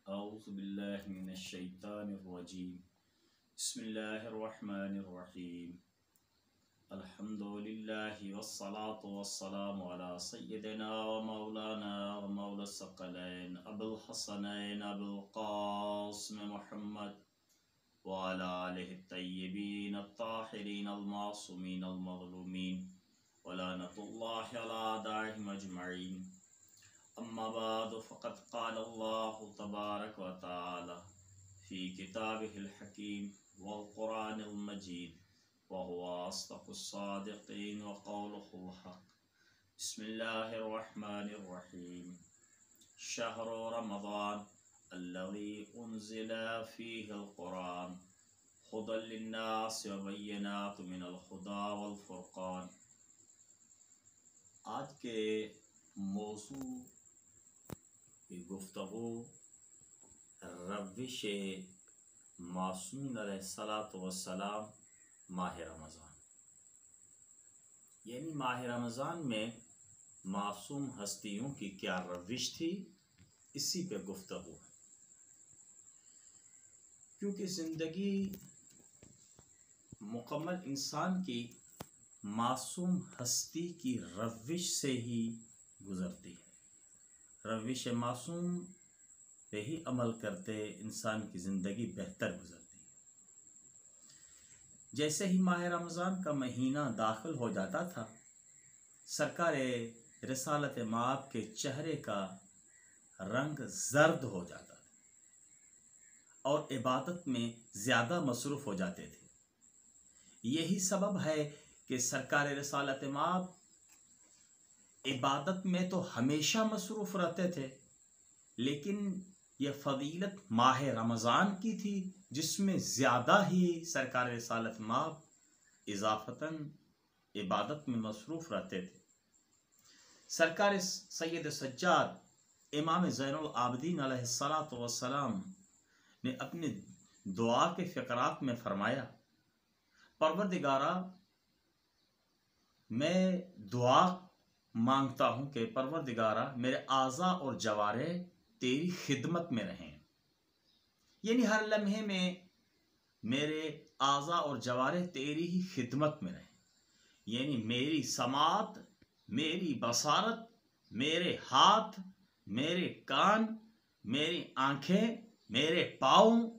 أعوذ بالله من الشيطان الرجيم بسم الله الرحمن الرحيم الحمد لله والصلاة والسلام على سيدنا ومولانا ومولى الثقلين أبو الحسنين أبو القاسم محمد وعلى آله الطيبين الطاهرين المعصومين المظلومين ولعنة الله على أعدائهم أجمعين أما بعد فقد قال الله تبارك وتعالى في كتابه الحكيم والقرآن المجيد وهو أصدق الصادقين وقوله الحق بسم الله الرحمن الرحيم شهر رمضان الذي أنزل فيه القرآن هدى للناس وبينات من الهدى والفرقان۔ آج کے موضوع کی گفتگو روش معصومین علیہ السلام ماہ رمضان، یعنی ماہ رمضان میں معصوم ہستیوں کی کیا روش تھی، اسی پہ گفتگو ہے۔ کیونکہ زندگی مکمل انسان کی معصوم ہستی کی روش سے ہی گزرتی ہے۔ روش معصوم پہ ہی عمل کرتے انسان کی زندگی بہتر گزرتی ہے۔ جیسے ہی ماہ رمضان کا مہینہ داخل ہو جاتا تھا، سرکار رسالت مآب کے چہرے کا رنگ زرد ہو جاتا تھا اور عبادت میں زیادہ مصروف ہو جاتے تھے۔ یہی سبب ہے کہ سرکار رسالت مآب عبادت میں تو ہمیشہ مصروف رہتے تھے، لیکن یہ فضیلت ماہ رمضان کی تھی جس میں زیادہ ہی سرکار رسالت مآب اضافتاً عبادت میں مصروف رہتے تھے۔ سرکار سید سجاد امام زین العابدین علیہ السلام نے اپنے دعا کے فقرات میں فرمایا، پروردگارا میں دعا مانگتا ہوں کہ پروردگارا میرے اعضاء اور جوارح تیری خدمت میں رہیں، یعنی ہر لمحے میں میرے اعضاء اور جوارح تیری ہی خدمت میں رہیں، یعنی میری سماعت، میری بصارت، میرے ہاتھ، میرے کان، میری آنکھیں، میرے پاؤں،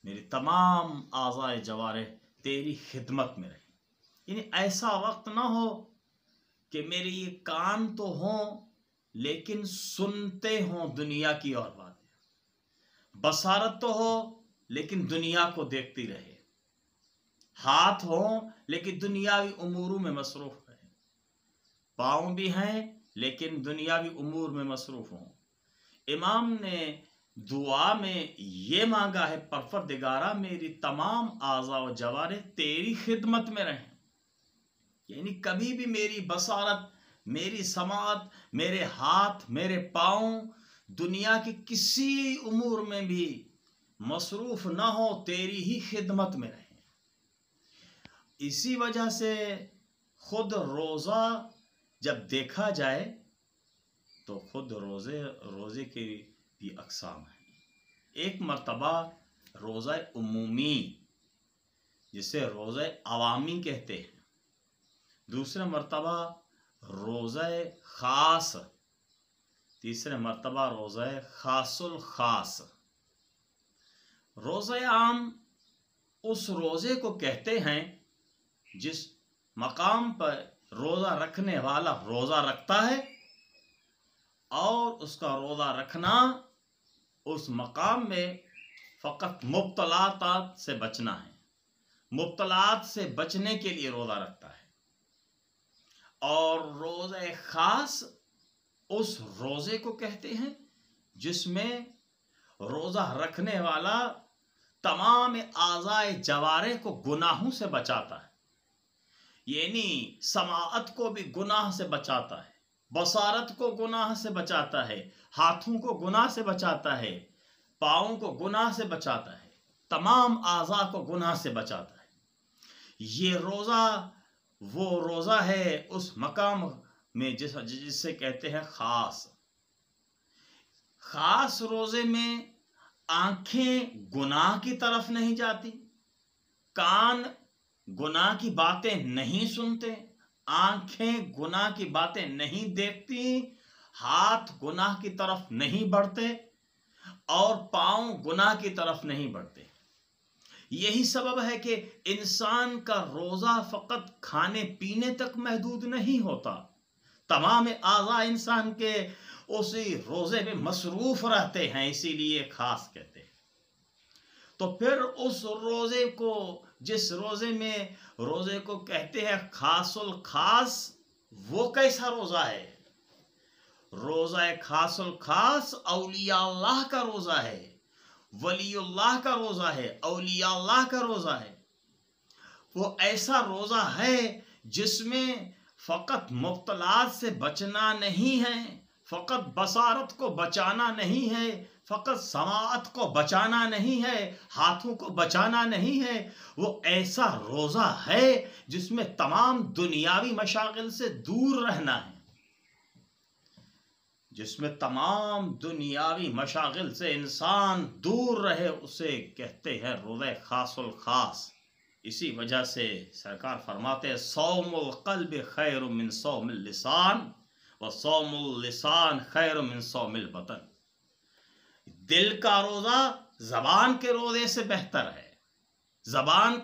میری تمام اعضاء جوارح تیری خدمت میں رہیں۔ یعنی ایسا وقت نہ ہو کہ میرے یہ کان تو ہوں لیکن سنتے ہوں دنیا کی اور باتیں، بصارت تو ہو لیکن دنیا کو دیکھتی رہے، ہاتھ ہوں لیکن دنیاوی اموروں میں مصروف رہے، پاؤں بھی ہیں لیکن دنیاوی امور میں مصروف ہوں۔ امام نے دعا میں یہ مانگا ہے، پروردگارا میری تمام اعضاء و جوارح تیری خدمت میں رہیں، یعنی کبھی بھی میری بصارت، میری سماعت، میرے ہاتھ، میرے پاؤں دنیا کی کسی امور میں بھی مصروف نہ ہو، تیری ہی خدمت میں رہیں۔ اسی وجہ سے خود روزہ جب دیکھا جائے تو خود روزے کے بھی اقسام ہیں۔ ایک مرتبہ روزہ عمومی جسے روزہ عوامی کہتے ہیں، دوسرا مرتبہ روزہ خاص، تیسرے مرتبہ روزہ خاص الخاص۔ روزہ عام اس روزے کو کہتے ہیں جس مقام پر روزہ رکھنے والا روزہ رکھتا ہے اور اس کا روزہ رکھنا اس مقام میں فقط مبتلات سے بچنا ہے، مبتلات سے بچنے کے لیے روزہ رکھتا ہے۔ اور روزہ خاص اس روزے کو کہتے ہیں جس میں روزہ رکھنے والا تمام اعضاء جوارح کو گناہوں سے بچاتا ہے، یعنی سماعت کو بھی گناہ سے بچاتا ہے، بصارت کو گناہ سے بچاتا ہے، ہاتھوں کو گناہ سے بچاتا ہے، پاؤں کو گناہ سے بچاتا ہے، تمام اعضاء کو گناہ سے بچاتا ہے۔ یہ روزہ وہ روزہ ہے اس مقام میں جسے کہتے ہیں خاص۔ خاص روزے میں आंखें गुनाह की तरफ नहीं जाती, कान गुनाह की बातें नहीं सुनते, आंखें गुनाह की बातें नहीं देखती, हाथ गुनाह की तरफ नहीं बढ़ते और पांव गुनाह की तरफ नहीं बढ़ते। यही सबब है कि इंसान का रोजा फकत खाने पीने तक महदूद नहीं होता, तमाम आज़ा इंसान के उसी रोजे में मसरूफ रहते हैं, इसीलिए खास कहते हैं। तो फिर उस रोजे को, जिस रोजे को कहते हैं खासुल खास, वो कैसा रोजा है? रोजा खासुल खास औलिया अल्लाह का रोजा है, वलीउल्लाह का रोजा है, औलिया अल्लाह का रोजा है। वो ऐसा रोजा है जिसमें फकत मुब्तलात से बचना नहीं है, फकत बसारत को बचाना नहीं है, फकत समाअत को बचाना नहीं है, हाथों को बचाना नहीं है। वो ऐसा रोजा है जिसमें तमाम दुनियावी मशागिल से दूर रहना है, जिसमें तमाम दुनियावी मशागिल से इंसान दूर रहे, उसे कहते हैं रोज़े खासुल खास। इसी वजह से सरकार फरमाते हैं सौमुल क़ल्ब खैर मिन सौमिल लिसान व सौमुल लिसान खैर मिन सौमिल बतन। दिल का रोज़ा ज़बान के रोज़े से बेहतर है, ज़बान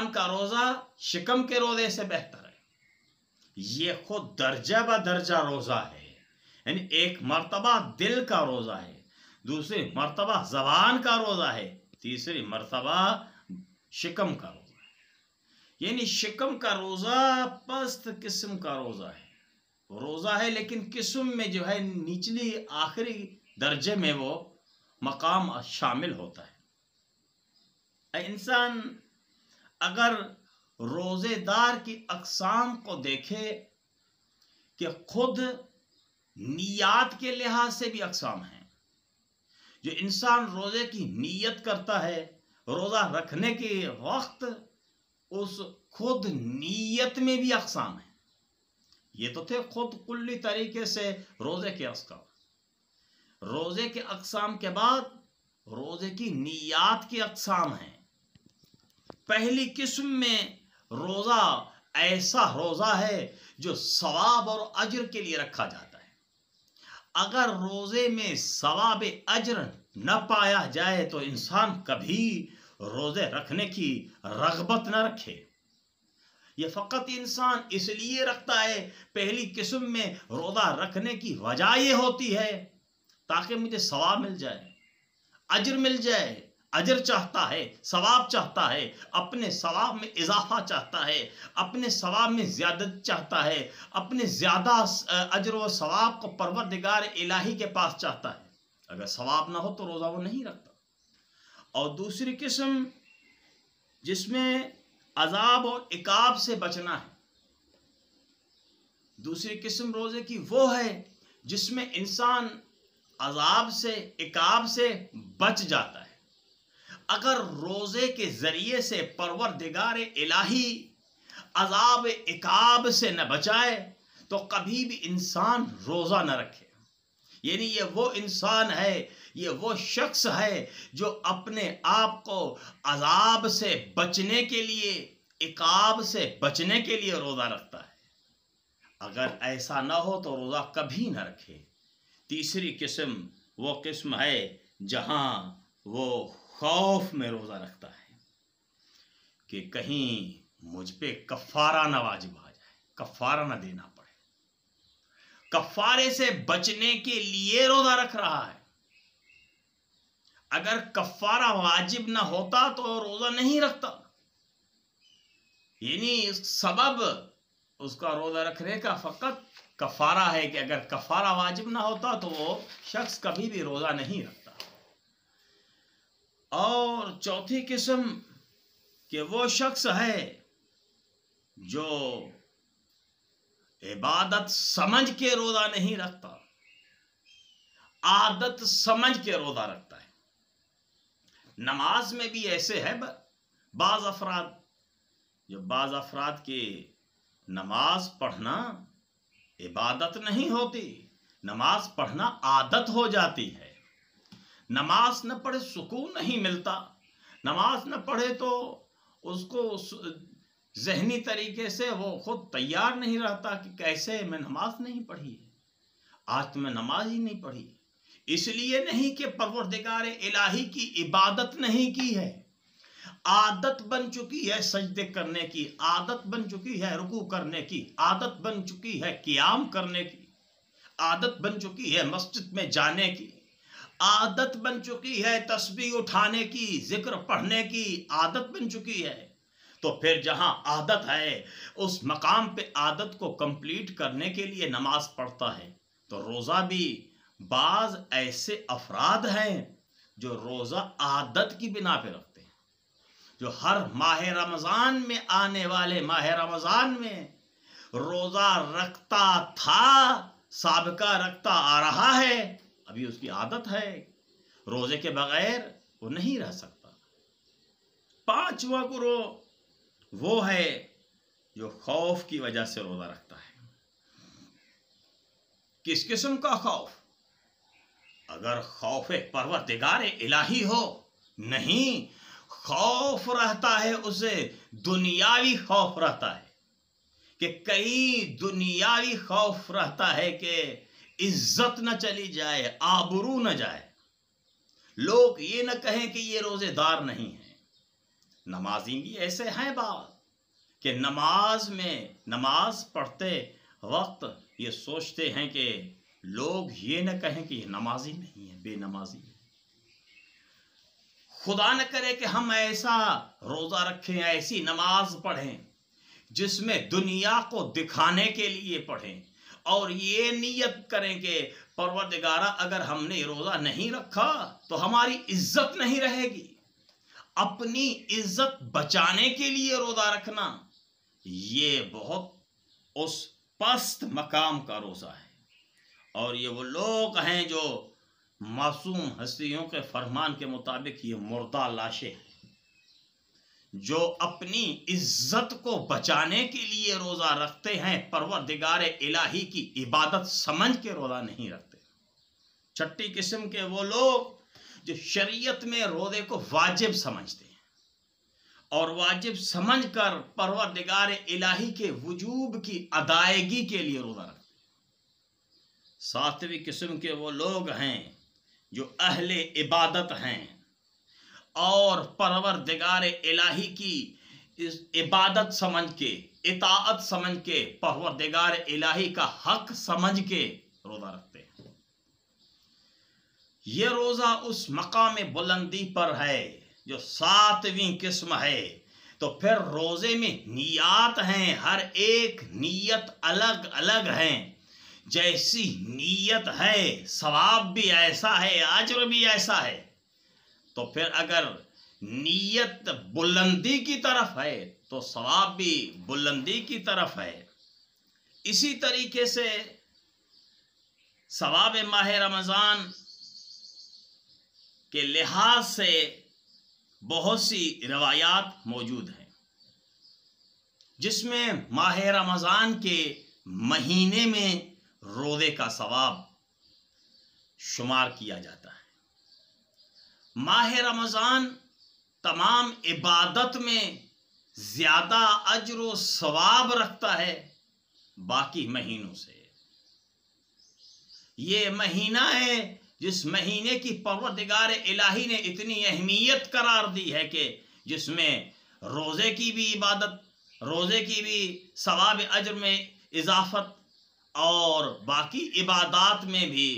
का रोज़ा शिकम के रोज़े से बेहतर है। ये खुद दर्जा ब दर्जा रोज़ा है, यानी एक मर्तबा दिल का रोज़ा है, दूसरी मर्तबा ज़बान का रोज़ा है, तीसरी मर्तबा शिकम का रोज़ा है। यानी शिकम का रोज़ा पस्त किस्म का रोज़ा है, लेकिन किस्म में जो है निचली आखिरी दर्जे में वो मकाम शामिल होता है। इंसान अगर रोज़ेदार की अक़साम को देखे कि खुद नियत के लिहाज से भी अक़साम हैं। जो इंसान रोज़े की नीयत करता है रोज़ा रखने के वक्त, उस खुद नीयत में भी अक़साम है। ये तो थे खुद कुल्ली तरीके से रोज़े के अक़साम। रोज़े के अक़साम के बाद रोज़े की नियत की अक़साम हैं। पहली किस्म में रोज़ा ऐसा रोज़ा है जो सवाब और अजर के लिए रखा जाता है। अगर रोज़े में सवाब अजर न पाया जाए तो इंसान कभी रोज़े रखने की रग़बत न रखे। ये फ़कत इंसान इसलिए रखता है, पहली किस्म में रोज़ा रखने की वजह ये होती है ताकि मुझे सवाब मिल जाए, अजर मिल जाए। अजर चाहता है, सवाब चाहता है, अपने सवाब में इजाफा चाहता है, अपने सवाब में ज़्यादत चाहता है, अपने ज़्यादा अजर व सवाब को परवरदिगार इलाही के पास चाहता है। अगर सवाब ना हो तो रोज़ा वो नहीं रखता। और दूसरी किस्म जिसमें अजाब और इकाब से बचना है, दूसरी किस्म रोज़े की वो है जिसमें इंसान अजाब से, इकाब से बच जाता है। अगर रोज़े के ज़रिए से परवरदिगार इलाही अजाब इकाब से न बचाए तो कभी भी इंसान रोज़ा न रखे। यानी ये वो इंसान है, ये वो शख्स है जो अपने आप को अजाब से बचने के लिए, इकाब से बचने के लिए रोज़ा रखता है। अगर ऐसा न हो तो रोज़ा कभी न रखे। तीसरी किस्म वो किस्म है जहाँ वो खौफ में रोज़ा रखता है कि कहीं मुझ पे कफ़ारा न वाजिब आ जाए, कफ़ारा न देना पड़े। कफ़ारे से बचने के लिए रोज़ा रख रहा है। अगर कफ़ारा वाजिब न होता तो रोज़ा नहीं रखता। यानी सबब उसका रोज़ा रखने का फ़कत कफ़ारा है कि अगर कफ़ारा वाजिब ना होता तो वो शख्स कभी भी रोज़ा नहीं रखता। और चौथी किस्म कि वो शख्स है जो इबादत समझ के रोज़ा नहीं रखता, आदत समझ के रोज़ा रखता है। नमाज में भी ऐसे है बाज़ अफराद के नमाज पढ़ना इबादत नहीं होती, नमाज पढ़ना आदत हो जाती है। नमाज न पढ़े सुकून नहीं मिलता। नमाज न पढ़े तो उसको ज़हनी तरीके से वो खुद तैयार नहीं रहता कि कैसे मैं नमाज नहीं पढ़ी है, आज तो मैं नमाज ही नहीं पढ़ी। इसलिए नहीं कि परवरदिगार इलाही की इबादत नहीं की है, आदत बन चुकी है सजदे करने की, आदत बन चुकी है रुकू करने की, आदत बन चुकी है क़ियाम करने की, आदत बन चुकी है मस्जिद में जाने की, आदत बन चुकी है तस्बीह उठाने की, जिक्र पढ़ने की आदत बन चुकी है। तो फिर जहां आदत है उस मकाम पे आदत को कंप्लीट करने के लिए नमाज पढ़ता है। तो रोज़ा भी बाज ऐसे अफराद हैं जो रोज़ा आदत की बिना पे रखते हैं, जो हर माह रमज़ान में आने वाले माह रमज़ान में रोज़ा रखता था, साबिका रखता आ रहा है, अभी उसकी आदत है, रोज़े के बगैर वो नहीं रह सकता। पांचवा गुरु वो है जो खौफ की वजह से रोज़ा रखता है। किस किस्म का खौफ? अगर खौफ परवरदिगार इलाही हो, नहीं, खौफ रहता है उसे दुनियावी खौफ रहता है कि कहीं दुनियावी खौफ रहता है कि इज्जत न चली जाए, आबरू न जाए, लोग ये न कहें कि ये रोजेदार नहीं है। नमाजी भी ऐसे हैं बात कि नमाज पढ़ते वक्त ये सोचते हैं कि लोग ये न कहें कि ये नमाजी नहीं है, बेनमाजी है। खुदा न करे कि हम ऐसा रोज़ा रखें, ऐसी नमाज पढ़ें जिसमें दुनिया को दिखाने के लिए पढ़ें और ये नियत करें कि परवरदिगारा अगर हमने रोज़ा नहीं रखा तो हमारी इज्जत नहीं रहेगी। अपनी इज्जत बचाने के लिए रोज़ा रखना ये बहुत उस पस्त मकाम का रोज़ा है। और ये वो लोग हैं जो मासूम हस्तियों के फरमान के मुताबिक ये मुर्दा लाशें हैं जो अपनी इज्जत को बचाने के लिए रोज़ा रखते हैं, परवरदिगार इलाही की इबादत समझ के रोज़ा नहीं रखते। छठी किस्म के वो लोग जो शरीयत में रोज़े को वाजिब समझते हैं और वाजिब समझकर परवरदिगार इलाही के वजूब की अदायगी के लिए रोज़ा रखते हैं। सातवीं किस्म के वो लोग हैं जो अहले इबादत हैं और परवरदिगार इलाही की इस इबादत समझ के, इताअत समझ के, परवरदिगार इलाही का हक समझ के रोज़ा रखते हैं। ये रोज़ा उस मकाम बुलंदी पर है जो सातवीं किस्म है। तो फिर रोज़े में नियत हैं, हर एक नियत अलग अलग हैं। जैसी नीयत है सवाब भी ऐसा है, अजर भी ऐसा है। तो फिर अगर नीयत बुलंदी की तरफ है तो सवाब भी बुलंदी की तरफ है। इसी तरीके से सवाब माह रमज़ान के लिहाज से बहुत सी रिवायात मौजूद हैं जिसमें माह रमज़ान के महीने में रोज़े का सवाब शुमार किया जाता है। माह रमज़ान तमाम इबादत में ज़्यादा अज्र व सवाब रखता है बाकी महीनों से। ये महीना है जिस महीने की परवरदिगार इलाही ने इतनी अहमियत करार दी है कि जिसमें रोज़े की भी इबादत, रोज़े की भी सवाब अज्र में इजाफत और बाकी इबादात में भी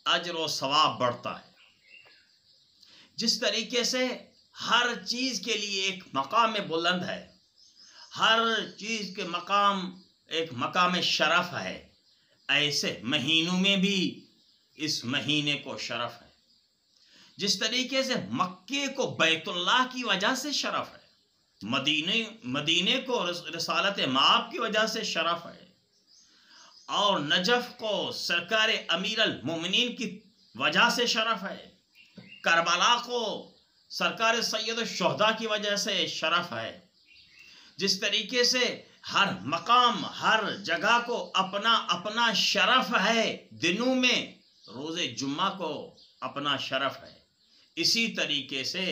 अज्र व सवाब बढ़ता है। जिस तरीके से हर चीज़ के लिए एक मकाम बुलंद है, हर चीज़ के मकाम एक मकाम शरफ है, ऐसे महीनों में भी इस महीने को शरफ है। जिस तरीके से मक्के को बैतुल्लाह की वजह से शरफ है, मदीने को रिसालत माब की वजह से शरफ है और नजफ को सरकार अमीर अल मोमिनीन की वजह से शरफ है, करबला को सरकार सैयद शुहदा की वजह से शरफ है। जिस तरीके से हर मकाम, हर जगह को अपना अपना शरफ है, दिनों में روز جمعہ کو اپنا شرف ہے، اسی طریقے سے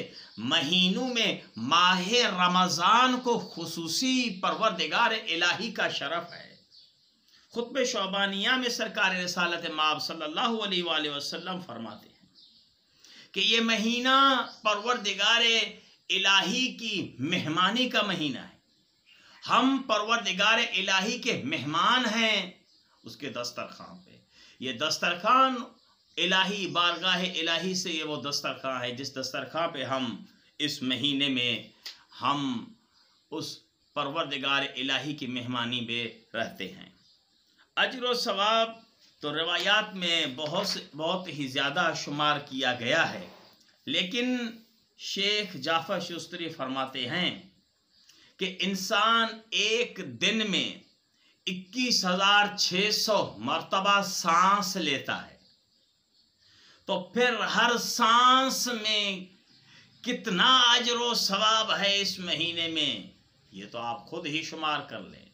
مہینوں میں ماہ رمضان کو خصوصی پروردگار الہی کا شرف ہے۔ خطبہ شعبانیہ میں سرکار رسالت مآب صلی اللہ علیہ وآلہ وسلم فرماتے ہیں کہ یہ مہینہ پروردگار الہی کی مہمانی کا مہینہ ہے۔ ہم پروردگار الہی کے مہمان ہیں اس کے دسترخوان پہ۔ یہ دسترخوان الہی، بارگاہ الہی سے یہ وہ دسترخوان ہے جس دسترخوان پہ ہم اس مہینے میں ہم اس پروردگار الہی کی مہمانی میں رہتے ہیں۔ اجر و ثواب تو روایات میں بہت ہی زیادہ شمار کیا گیا ہے، لیکن شیخ جعفر شستری فرماتے ہیں کہ انسان ایک دن میں 21,600 مرتبہ سانس لیتا ہے، تو پھر ہر سانس میں کتنا اجر و ثواب ہے اس مہینے میں، یہ تو آپ خود ہی شمار کر لیں۔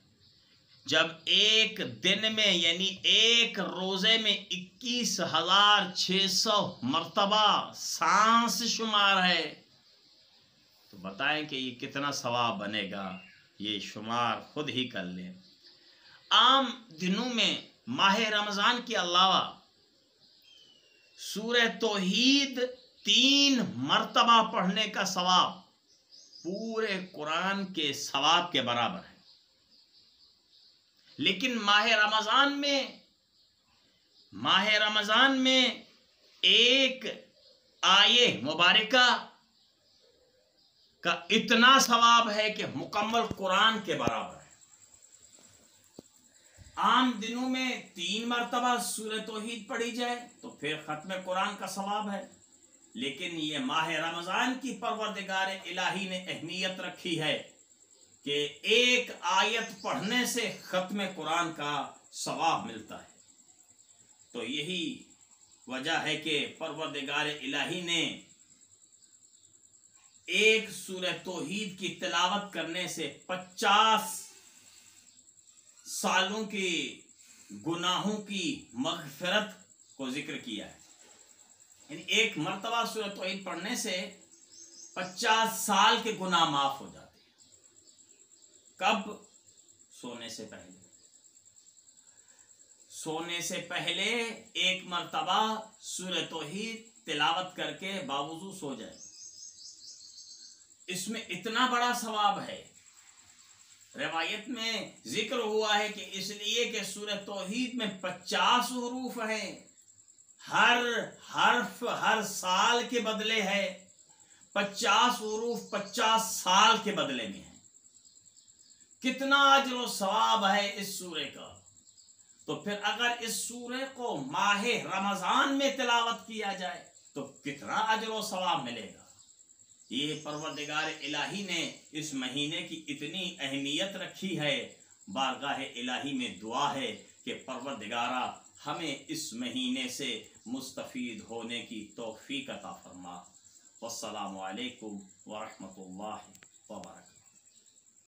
جب ایک دن میں یعنی ایک روزے میں 21,600 مرتبہ سانس شمار ہے تو بتائیں کہ یہ کتنا ثواب بنے گا، یہ شمار خود ہی کر لیں۔ عام دنوں میں ماہ رمضان کے علاوہ سورہ توحید 3 مرتبہ پڑھنے کا ثواب پورے قرآن کے ثواب کے برابر ہے، لیکن ماہ رمضان میں ایک آیے مبارکہ کا اتنا ثواب ہے کہ مکمل قرآن کے برابر ہے۔ عام دنوں میں 3 مرتبہ سورہ توحید پڑھی جائے تو پھر ختم قرآن کا ثواب ہے، لیکن یہ ماہ رمضان کی پروردگار الہی نے اہمیت رکھی ہے کہ ایک آیت پڑھنے سے ختم قرآن کا ثواب ملتا ہے۔ تو یہی وجہ ہے کہ پروردگار الہی نے ایک سورہ توحید کی تلاوت کرنے سے 50 سالوں کی گناہوں کی مغفرت کو ذکر کیا ہے، یعنی ایک مرتبہ سورہ توحید پڑھنے سے 50 سال کے گناہ معاف ہو جاتے ہیں۔ کب؟ سونے سے پہلے ایک مرتبہ سورہ توحید تلاوت کر کے باوضو سو جائے، اس میں اتنا بڑا ثواب ہے۔ روایت میں ذکر ہوا ہے کہ اس لیے کہ سورہ توحید میں 50 حروف ہیں، ہر حرف ہر سال کے بدلے ہے، 50 حروف 50 سال کے بدلے میں ہے۔ کتنا اجر و ثواب ہے اس سورے کا، تو پھر اگر اس سورے کو ماہ رمضان میں تلاوت کیا جائے تو کتنا اجر و ثواب ملے گا۔ یہ پروردگار الہی نے اس مہینے کی اتنی اہمیت رکھی ہے، بارگاہ الہی میں دعا ہے کہ پروردگارہ ہمیں اس مہینے سے مستفید ہونے کی توفیق عطا فرما۔ والسلام علیکم ورحمۃ اللہ وبرکاتہ۔